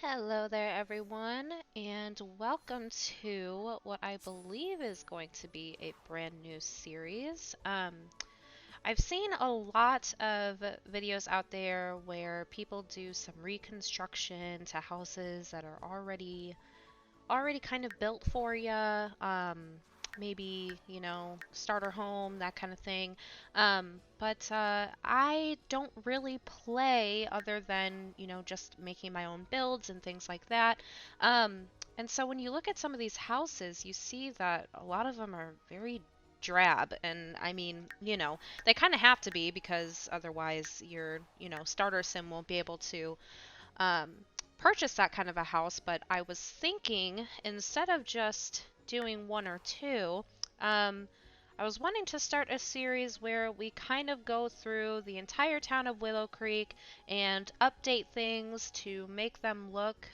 Hello there, everyone, and welcome to what I believe is going to be a brand new series. I've seen a lot of videos out there where people do some reconstruction to houses that are already kind of built for you. Maybe, starter home, that kind of thing. But I don't really play other than, just making my own builds and things like that. Um, and so when you look at some of these houses, you see that a lot of them are very drab. And I mean, they kind of have to be because otherwise your, starter sim won't be able to um, purchase that kind of a house, but I was thinking instead of just doing one or two, um, I was wanting to start a series where we kind of go through the entire town of Willow Creek and update things to make them look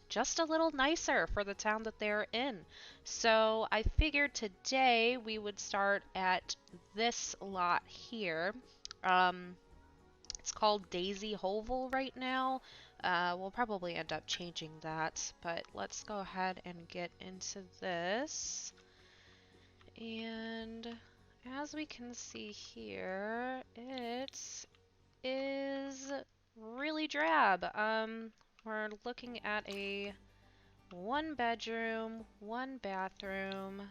just a little nicer for the town that they're in. So I figured today we would start at this lot here. Um, it's called Daisy Hovel right now. We'll probably end up changing that, but let's go ahead and get into this. And as we can see here, it is really drab. We're looking at a one bedroom, one bathroom,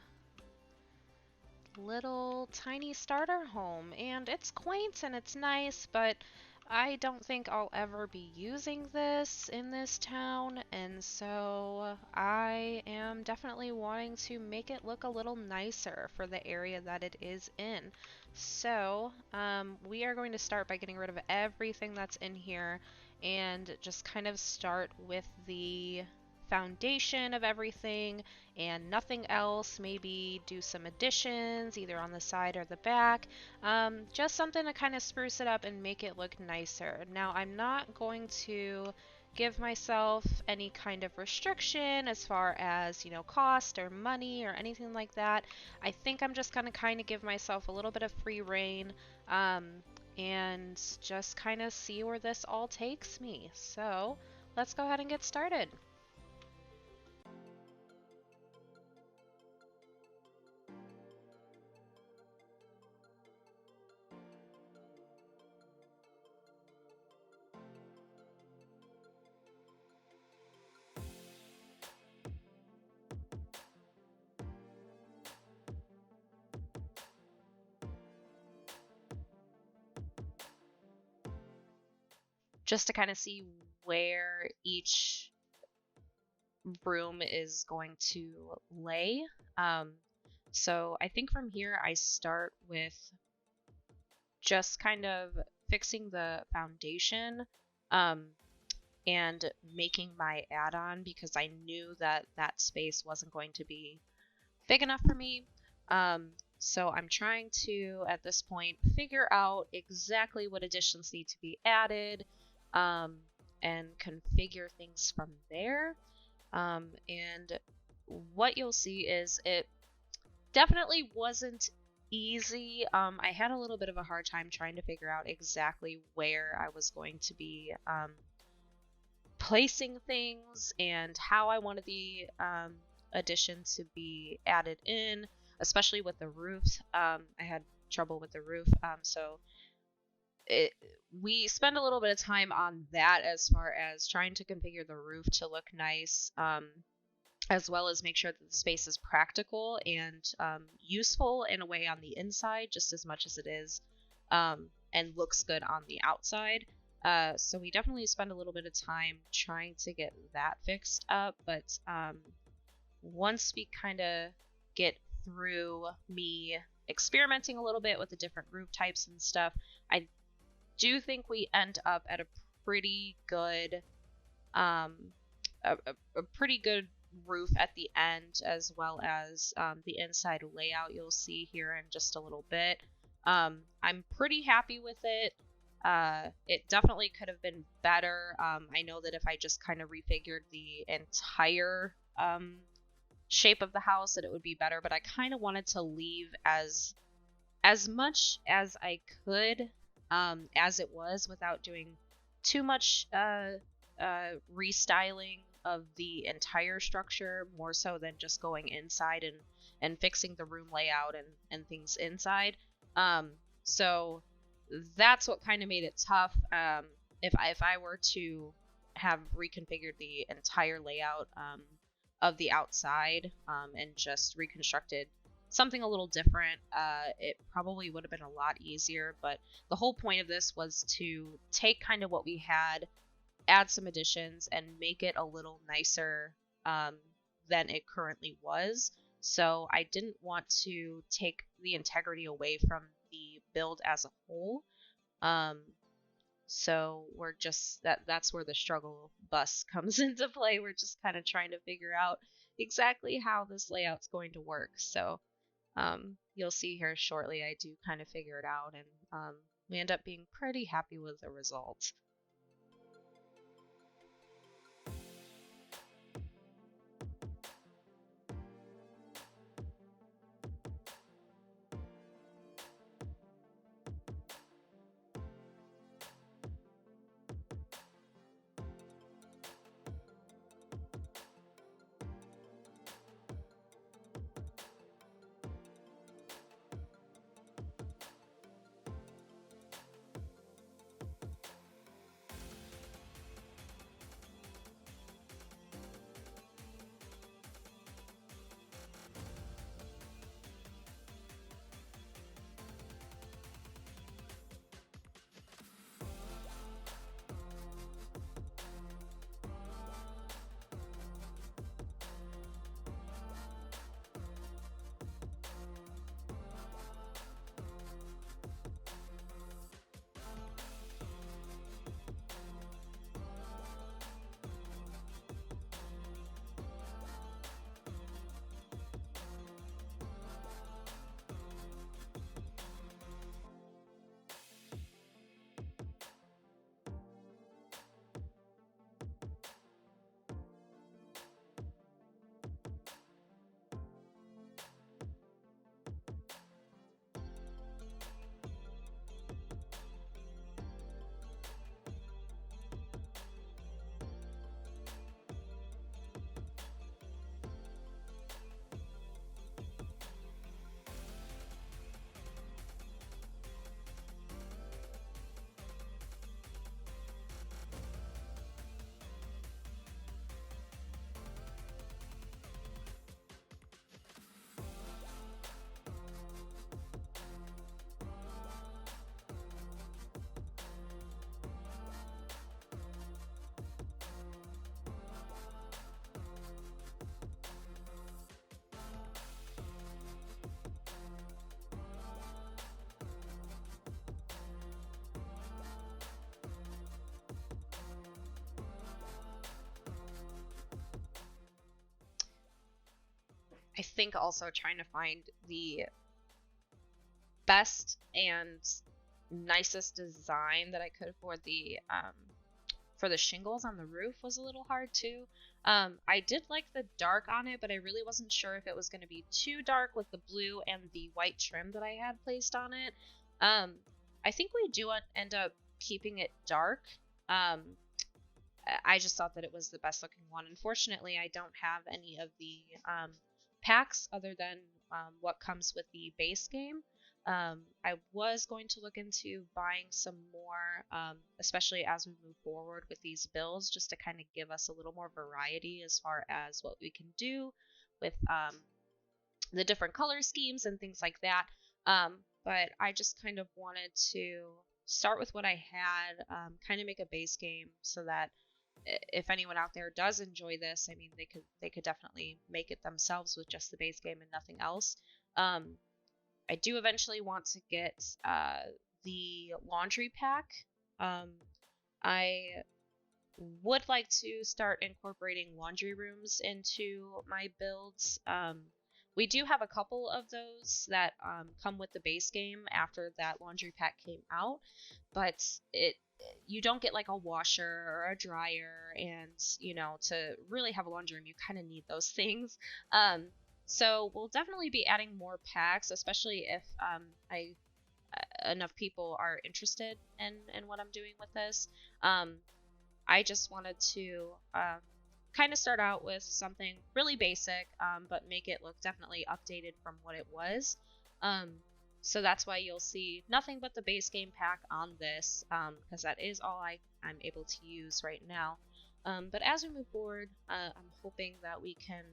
little tiny starter home, and it's quaint and it's nice, but I don't think I'll ever be using this in this town, and so I am definitely wanting to make it look a little nicer for the area that it is in. So we are going to start by getting rid of everything that's in here and just kind of start with the foundation of everything and nothing else. Maybe do some additions either on the side or the back. Just something to kind of spruce it up and make it look nicer. Now, I'm not going to give myself any kind of restriction as far as, cost or money or anything like that. I think I'm just going to kind of give myself a little bit of free reign and just kind of see where this all takes me. So let's go ahead and get started. Just to kind of see where each room is going to lay. Um, so I think from here I start with just kind of fixing the foundation um, and making my add-on because I knew that that space wasn't going to be big enough for me. So I'm trying to, at this point, figure out exactly what additions need to be added um, and configure things from there. And what you'll see is it definitely wasn't easy. I had a little bit of a hard time trying to figure out exactly where I was going to be placing things and how I wanted the addition to be added in, especially with the roof. I had trouble with the roof, so we spend a little bit of time on that as far as trying to configure the roof to look nice, as well as make sure that the space is practical and useful in a way on the inside just as much as it is and looks good on the outside. So we definitely spend a little bit of time trying to get that fixed up, but once we kind of get through me experimenting a little bit with the different roof types and stuff, I do think we end up at a pretty good a pretty good roof at the end, as well as the inside layout you'll see here in just a little bit. I'm pretty happy with it. It definitely could have been better. I know that if I just kind of refigured the entire shape of the house, that it would be better, but I kind of wanted to leave as much as I could as it was without doing too much restyling of the entire structure more so than just going inside and fixing the room layout and things inside. Um, so that's what kind of made it tough. If I were to have reconfigured the entire layout of the outside and just reconstructed something a little different, it probably would have been a lot easier. But the whole point of this was to take kind of what we had, add some additions, and make it a little nicer um, than it currently was. So I didn't want to take the integrity away from the build as a whole. Um, so we're just that's where the struggle bus comes into play. We're just kind of trying to figure out exactly how this layout's going to work. So you'll see here shortly I do kind of figure it out, and we end up being pretty happy with the result. I think also trying to find the best and nicest design that I could for the shingles on the roof was a little hard too. I did like the dark on it, but I really wasn't sure if it was going to be too dark with the blue and the white trim that I had placed on it. I think we do end up keeping it dark. I just thought that it was the best looking one. Unfortunately, I don't have any of the packs other than what comes with the base game. I was going to look into buying some more, especially as we move forward with these builds, just to kind of give us a little more variety as far as what we can do with the different color schemes and things like that. But I just kind of wanted to start with what I had, kind of make a base game so that if anyone out there does enjoy this, I mean, they could definitely make it themselves with just the base game and nothing else. I do eventually want to get the laundry pack. I would like to start incorporating laundry rooms into my builds. We do have a couple of those that come with the base game after that laundry pack came out, but you don't get like a washer or a dryer, and to really have a laundry room, you kind of need those things. So we'll definitely be adding more packs, especially if enough people are interested in what I'm doing with this. I just wanted to kind of start out with something really basic, but make it look definitely updated from what it was. Um, so that's why you'll see nothing but the base game pack on this, because that is all I'm able to use right now. But as we move forward, I'm hoping that we can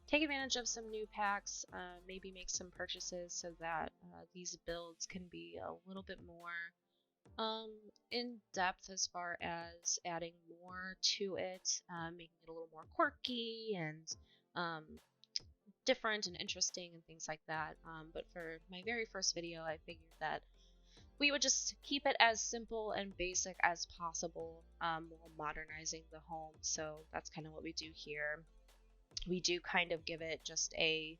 take advantage of some new packs, maybe make some purchases so that these builds can be a little bit more in depth as far as adding more to it, making it a little more quirky and um, different and interesting and things like that. But for my very first video, I figured that we would just keep it as simple and basic as possible while modernizing the home. So that's kind of what we do here. We do kind of give it just a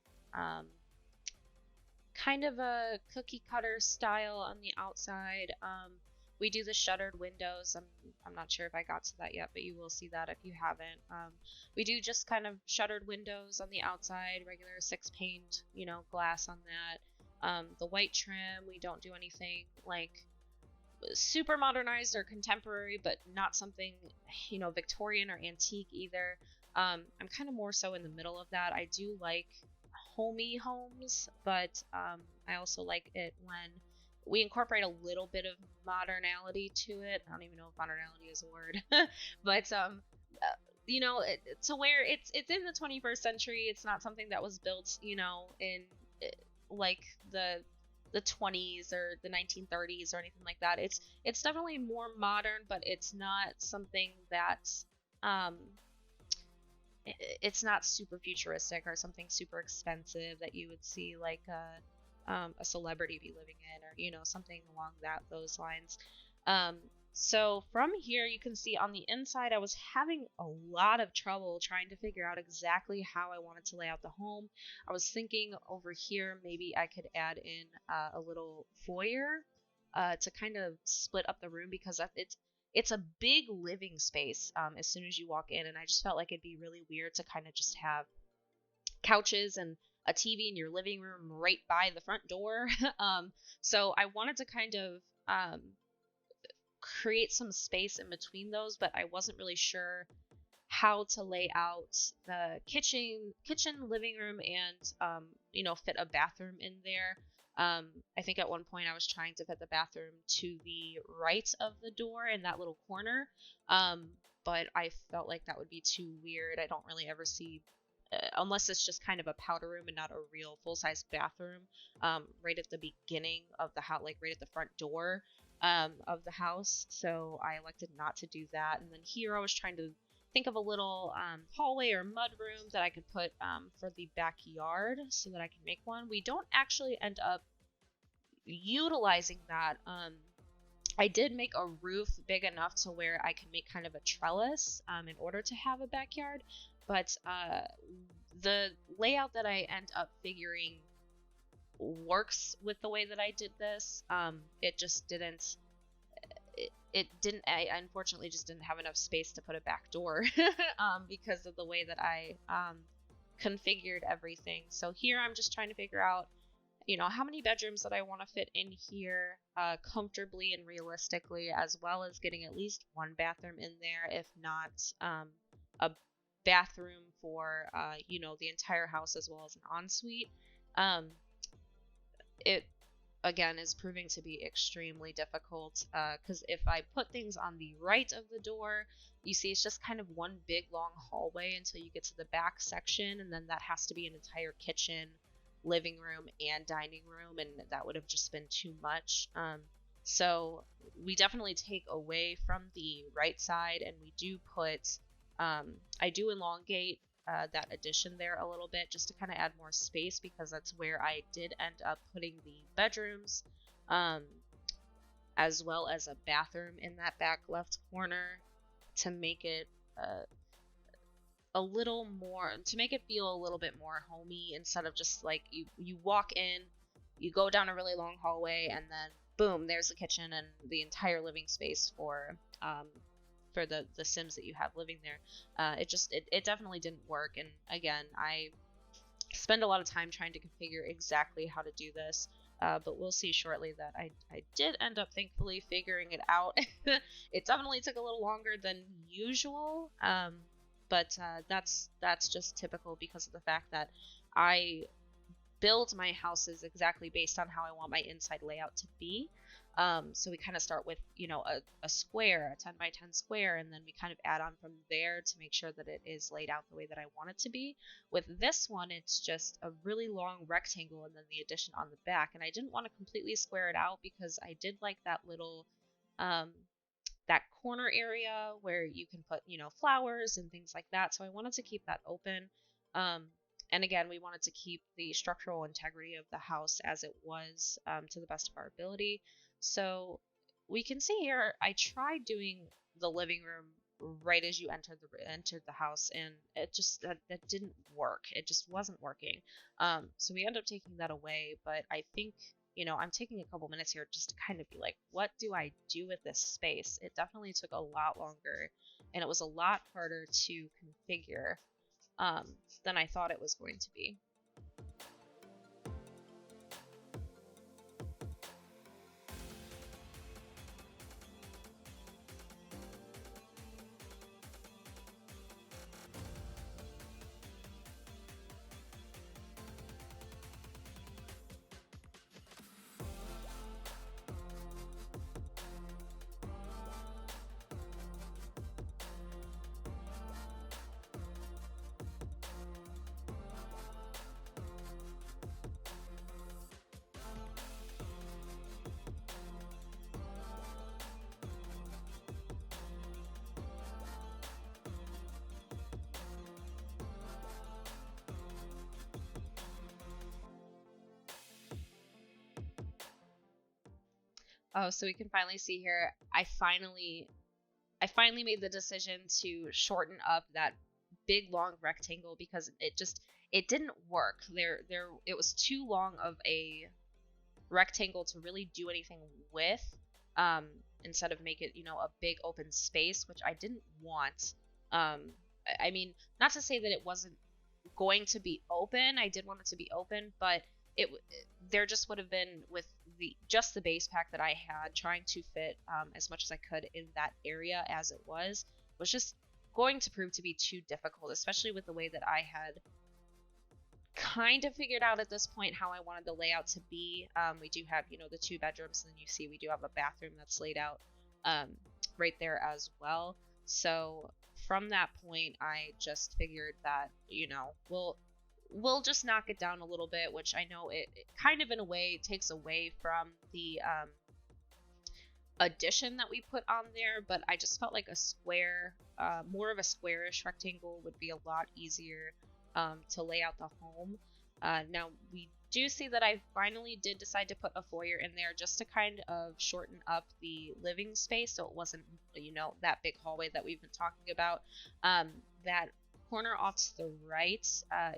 kind of a cookie cutter style on the outside. We do the shuttered windows. I'm not sure if I got to that yet, but you will see that if you haven't. We do just kind of shuttered windows on the outside, regular 6 pane, glass on that. The white trim, we don't do anything like super modernized or contemporary, but not something, Victorian or antique either. I'm kind of more so in the middle of that. I do like homey homes, but I also like it when we incorporate a little bit of modernality to it. I don't even know if modernality is a word, but to where it's in the 21st century. It's not something that was built, in like the 20s or the 1930s or anything like that. It's definitely more modern, but it's not something that's it's not super futuristic or something super expensive that you would see like a celebrity be living in, or something along those lines. So from here you can see on the inside I was having a lot of trouble trying to figure out exactly how I wanted to lay out the home. I was thinking over here maybe I could add in a little foyer to kind of split up the room, because it's a big living space as soon as you walk in, and I just felt like it'd be really weird to kind of just have couches and a TV in your living room right by the front door. So I wanted to kind of create some space in between those, but I wasn't really sure how to lay out the kitchen, living room, and fit a bathroom in there. I think at one point I was trying to fit the bathroom to the right of the door in that little corner, but I felt like that would be too weird. I don't really ever see, unless it's just kind of a powder room and not a real full-size bathroom, right at the beginning of the house, like right at the front door of the house. So I elected not to do that. And then here I was trying to think of a little hallway or mud room that I could put for the backyard so that I can make one. We don't actually end up utilizing that. I did make a roof big enough to where I could make kind of a trellis in order to have a backyard, but the layout that I end up figuring works with the way that I did this. It just didn't. It didn't. I unfortunately just didn't have enough space to put a back door because of the way that I configured everything. So here I'm just trying to figure out, how many bedrooms that I want to fit in here comfortably and realistically, as well as getting at least one bathroom in there, if not a bathroom for the entire house as well as an ensuite. It again is proving to be extremely difficult because if I put things on the right of the door, you see it's just kind of one big long hallway until you get to the back section, and then that has to be an entire kitchen, living room, and dining room, and that would have just been too much. So we definitely take away from the right side, and we do put I do elongate that addition there a little bit just to kind of add more space, because that's where I did end up putting the bedrooms, as well as a bathroom in that back left corner to make it a little more, to make it feel a little bit more homey, instead of just like you walk in, you go down a really long hallway, and then boom, there's the kitchen and the entire living space for the Sims that you have living there. It definitely didn't work. And again, I spend a lot of time trying to configure exactly how to do this. But we'll see shortly that I did end up thankfully figuring it out. It definitely took a little longer than usual, but that's just typical because of the fact that I build my houses exactly based on how I want my inside layout to be. So we kind of start with, a square, a 10 by 10 square, and then we kind of add on from there to make sure that it is laid out the way that I want it to be. With this one, it's just a really long rectangle and then the addition on the back. And I didn't want to completely square it out because I did like that little, um, that corner area where you can put, flowers and things like that. So I wanted to keep that open. Um, and again, we wanted to keep the structural integrity of the house as it was, to the best of our ability. So we can see here, I tried doing the living room right as you entered the house, and it just that didn't work. It just wasn't working. So we ended up taking that away. But I think, I'm taking a couple minutes here just to kind of be like, what do I do with this space? It definitely took a lot longer, and it was a lot harder to configure, than I thought it was going to be. Oh, so we can finally see here. I finally made the decision to shorten up that big long rectangle because it didn't work. It was too long of a rectangle to really do anything with. Um, Instead of make it, a big open space, which I didn't want. I mean, not to say that it wasn't going to be open. I did want it to be open, but it there just would have been with the base pack that I had trying to fit, as much as I could in that area as it was just going to prove to be too difficult, especially with the way that I had kind of figured out at this point how I wanted the layout to be. We do have, the 2 bedrooms, and then you see we do have a bathroom that's laid out, um, right there as well. So from that point, I just figured that, we'll just knock it down a little bit, which I know it kind of in a way takes away from the, addition that we put on there, but I just felt like a square, more of a squarish rectangle would be a lot easier, to lay out the home. Now we do see that I finally did decide to put a foyer in there just to kind of shorten up the living space so it wasn't, that big hallway that we've been talking about. That corner off to the right,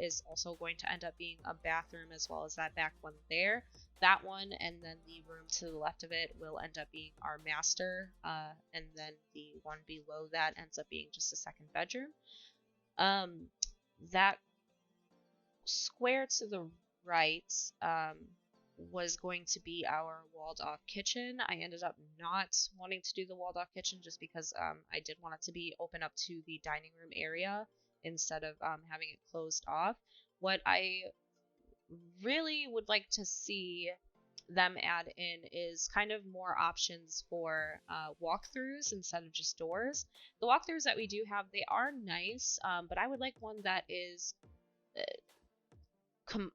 is also going to end up being a bathroom, as well as that back one there. That one, and then the room to the left of it will end up being our master, and then the one below that ends up being just a second bedroom. That square to the right, was going to be our walled off kitchen. I ended up not wanting to do the walled off kitchen just because, I did want it to be open up to the dining room area instead of, having it closed off. What I really would like to see them add in is kind of more options for, walkthroughs instead of just doors. The walkthroughs that we do have, they are nice, but I would like one that is,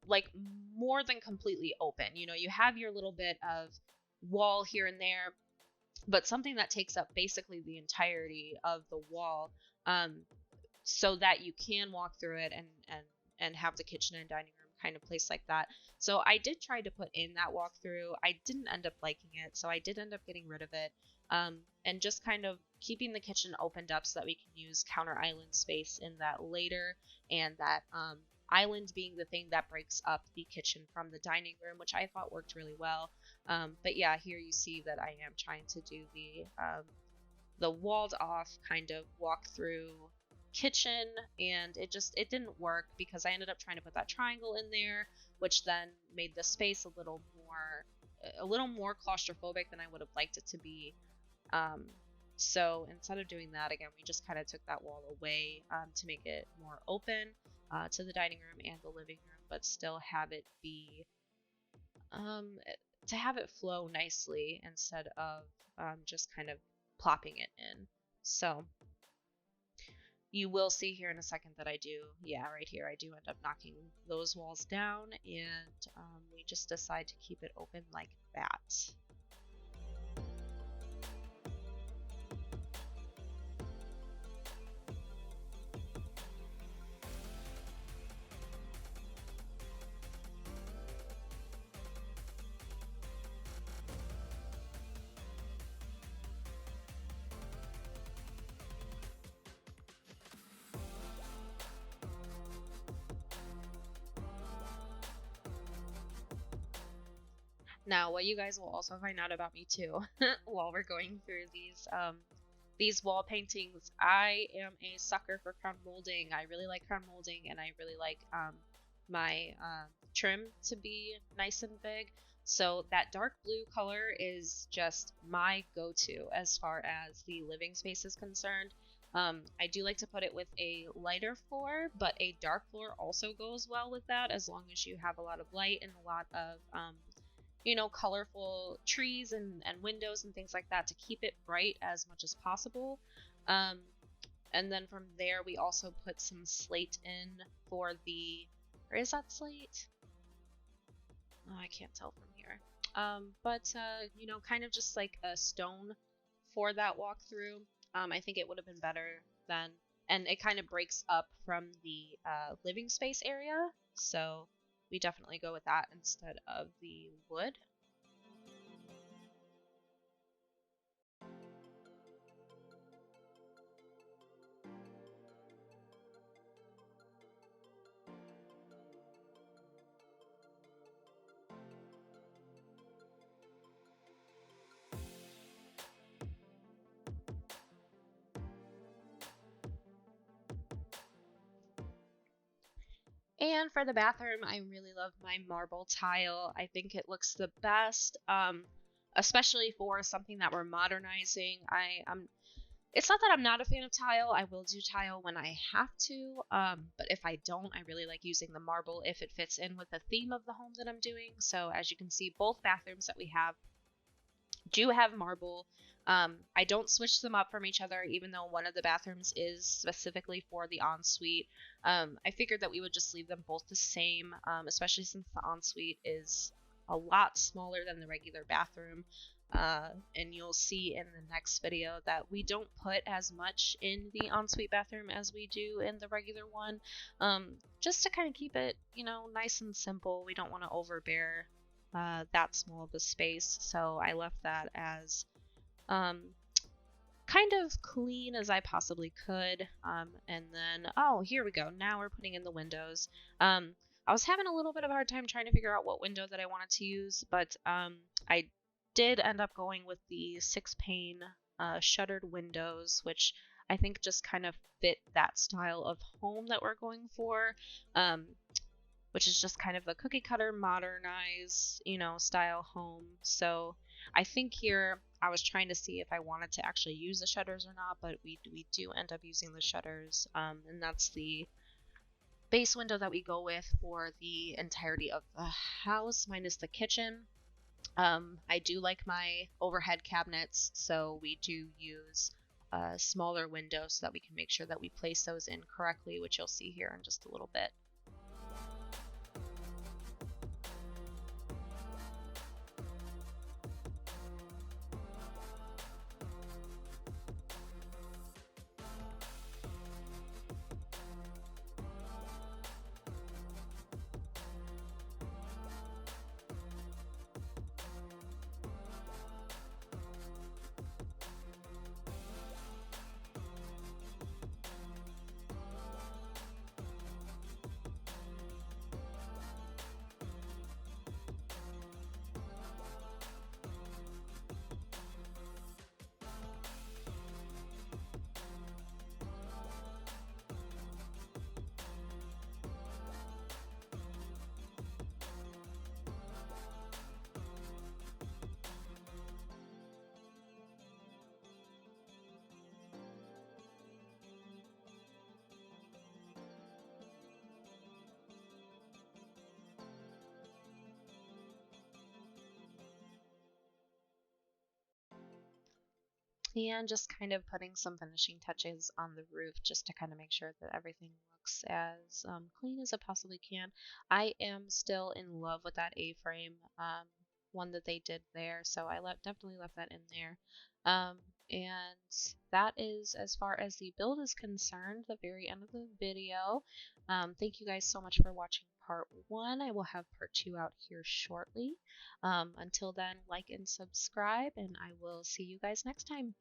like more than completely open. You have your little bit of wall here and there, but something that takes up basically the entirety of the wall, so that you can walk through it and have the kitchen and dining room kind of place like that. So I did try to put in that walkthrough. I didn't end up liking it, so I did end up getting rid of it, and just kind of keeping the kitchen opened up so that we can use counter island space in that later, and that, island being the thing that breaks up the kitchen from the dining room, which I thought worked really well. But yeah, here you see that I am trying to do the walled off kind of walk through kitchen, and it didn't work because I ended up trying to put that triangle in there, which then made the space a little a little more claustrophobic than I would have liked it to be. So instead of doing that again, we just kind of took that wall away to make it more open to the dining room and the living room, but still have it be to have it flow nicely instead of just kind of plopping it in. So you will see here in a second that I do, yeah, right here, I do end up knocking those walls down, and we just decide to keep it open like that. Now, what you guys will also find out about me too, while we're going through these wall paintings, I am a sucker for crown molding. I really like crown molding, and I really like my trim to be nice and big. So that dark blue color is just my go-to as far as the living space is concerned. I do like to put it with a lighter floor, but a dark floor also goes well with that, as long as you have a lot of light and a lot of colorful trees and windows and things like that to keep it bright as much as possible. And then from there, we also put some slate in for the, or is that slate? Oh, I can't tell from here. But kind of just like a stone for that walkthrough. I think it would have been better than, and it kind of breaks up from the living space area. So we definitely go with that instead of the wood. And for the bathroom, I really love my marble tile. I think it looks the best, especially for something that we're modernizing. It's not that I'm not a fan of tile. I will do tile when I have to, but if I don't, I really like using the marble if it fits in with the theme of the home that I'm doing. So as you can see, both bathrooms that we have do have marble. I don't switch them up from each other, even though one of the bathrooms is specifically for the ensuite. I figured that we would just leave them both the same, especially since the ensuite is a lot smaller than the regular bathroom. And you'll see in the next video that we don't put as much in the ensuite bathroom as we do in the regular one, just to kind of keep it, nice and simple. We don't want to overbear that small of a space, so I left that as kind of clean as I possibly could. And then, oh, here we go. Now we're putting in the windows. I was having a little bit of a hard time trying to figure out what window that I wanted to use, but I did end up going with the 6-pane shuttered windows, which I think just kind of fit that style of home that we're going for, which is just kind of a cookie cutter, modernized, style home. So I think here I was trying to see if I wanted to actually use the shutters or not, but we do end up using the shutters, and that's the base window that we go with for the entirety of the house, minus the kitchen. I do like my overhead cabinets, so we do use smaller windows so that we can make sure that we place those in correctly, which you'll see here in just a little bit. and just kind of putting some finishing touches on the roof just to kind of make sure that everything looks as clean as it possibly can. I am still in love with that A-frame one that they did there, so I definitely left that in there. Um, and that is, as far as the build is concerned, the very end of the video. Thank you guys so much for watching part 1. I will have part 2 out here shortly. Until then, like and subscribe, and I will see you guys next time.